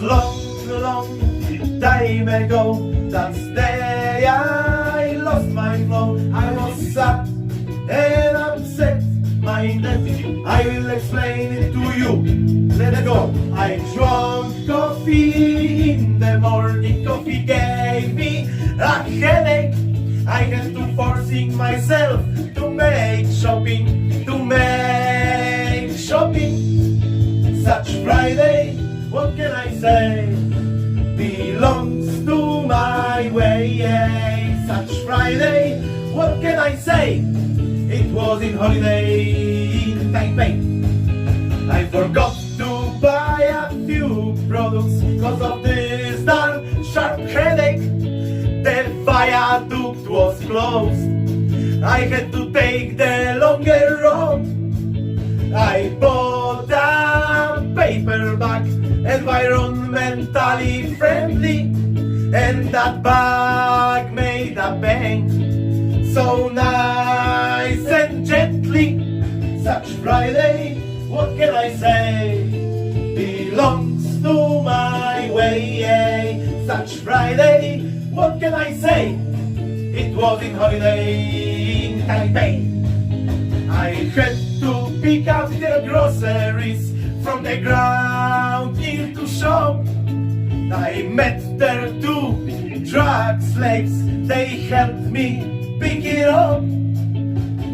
long time ago. That day I lost my flow. I was sad and upset minded. I will explain it to you. Let it go. I drank coffee in the morning. Coffee gave me a headache. I had to forcing myself to make shopping, Such Friday, what can I say, belongs to my way. Such Friday, what can I say, it was in holiday in Taipei. I forgot to buy a few products because of this darn sharp headache. The viaduct was closed. I had to take the longer road. I bought a paper bag, environmentally friendly, and that bag made a bang, so nice and gently. Such Friday, what can I say, belongs to my way. Such Friday, what can I say, it was in holiday in Taipei. I had to pick up the groceries from the ground into shop. I met there two drug slaves, they helped me pick it up.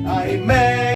I met